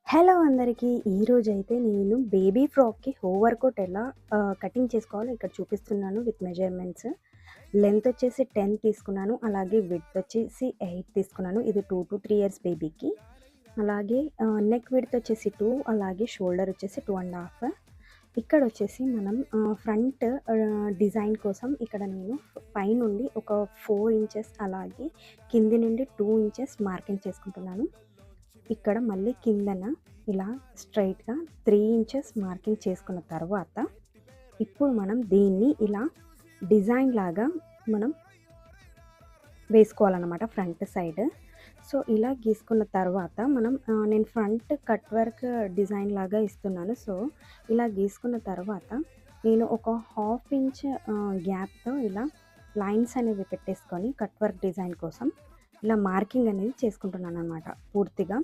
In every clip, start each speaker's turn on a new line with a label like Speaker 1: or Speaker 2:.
Speaker 1: Hello అందరికీ. ఈరోజైతే నేను బేబీ ఫ్రాక్‌కి ఓవర్ కోట్ ఎలా కటింగ్ చేసుకోవాలో ఇక్కడ చూపిస్తున్నాను విత్ మెజర్‌మెంట్స్. లెంత్ వచ్చేసి 10 తీసుకున్నాను. అలాగే విడ్త్ వచ్చేసి 8 తీసుకున్నాను. ఇది 2-3 ఇయర్స్ బేబీకి. అలాగే నెక్ విడ్త్ వచ్చేసి 2, అలాగే షోల్డర్ వచ్చేసి 2.5. ఇక్కడ వచ్చేసి మనం ఫ్రంట్ డిజైన్ కోసం ఇక్కడ నేను పైనుండి ఒక 4 ఇంచెస్ అలాగే కింది నుండి 2 ఇంచెస్ మార్కింగ్ చేసుకుంటున్నాను. ఇక్కడ మళ్ళీ కిందన ఇలా స్ట్రైట్‌గా 3 ఇంచెస్ మార్కింగ్ చేసుకున్న తర్వాత, ఇప్పుడు మనం దీన్ని ఇలా డిజైన్ లాగా మనం వేసుకోవాలన్నమాట ఫ్రంట్ సైడ్. సో, ఇలా గీసుకున్న తర్వాత మనం నేను ఫ్రంట్ కట్ వర్క్ డిజైన్ లాగా ఇస్తున్నాను. సో, ఇలా గీసుకున్న తర్వాత నేను ఒక హాఫ్ ఇంచ్ గ్యాప్‌తో ఇలా లైన్స్ అనేవి పెట్టేసుకొని కట్ వర్క్ డిజైన్ కోసం ఇలా మార్కింగ్ అనేది చేసుకుంటున్నానన్నమాట పూర్తిగా.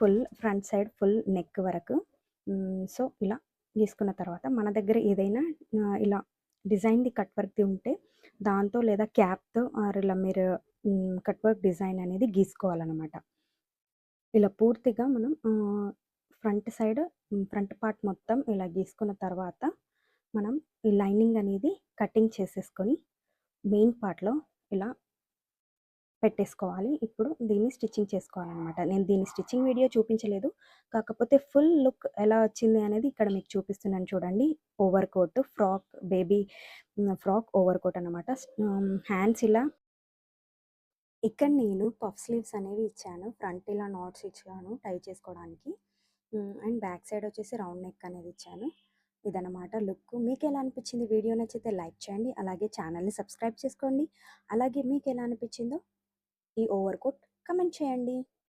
Speaker 1: Full front side full neck వరకు. సో, ఇలా గీసుకున్న తర్వాత మన దగ్గర ఏదైనా ఇలా డిజైన్‌ది కట్ వర్క్‌ది ఉంటే దాంతో లేదా క్యాప్‌తో ఆర్ ఇలా మీరు కట్ వర్క్ డిజైన్ అనేది గీసుకోవాలనమాట. ఇలా పూర్తిగా మనం ఫ్రంట్ సైడ్ ఫ్రంట్ పార్ట్ మొత్తం ఇలా గీసుకున్న తర్వాత మనం ఈ లైనింగ్ అనేది కటింగ్ చేసేసుకొని మెయిన్ పార్ట్‌లో ఇలా పెట్టేసుకోవాలి. ఇప్పుడు దీన్ని స్టిచ్చింగ్ చేసుకోవాలనమాట. నేను దీని స్టిచ్చింగ్ వీడియో చూపించలేదు. కాకపోతే ఫుల్ లుక్ ఎలా వచ్చింది అనేది ఇక్కడ మీకు చూపిస్తున్నాను చూడండి. Over coat frock baby frock over coat అనమాట. హ్యాండ్స్ ఇలా ఇక్కడ నేను పఫ్ స్లీవ్స్ అనేవి ఇచ్చాను. ఫ్రంట్ ఇలా నాట్స్ ఇచ్చాను టై చేసుకోవడానికి. అండ్ బ్యాక్ సైడ్ వచ్చేసి రౌండ్ నెక్ అనేది ఇచ్చాను. ఇదనమాట లుక్. మీకెలా అనిపించింది? వీడియో నచ్చితే లైక్ చేయండి. అలాగే ఛానల్‌ని సబ్స్క్రైబ్ చేసుకోండి. అలాగే మీకెలా అనిపించిందో ఈ ఓవర్ కోట్ కమెంట్ చేయండి.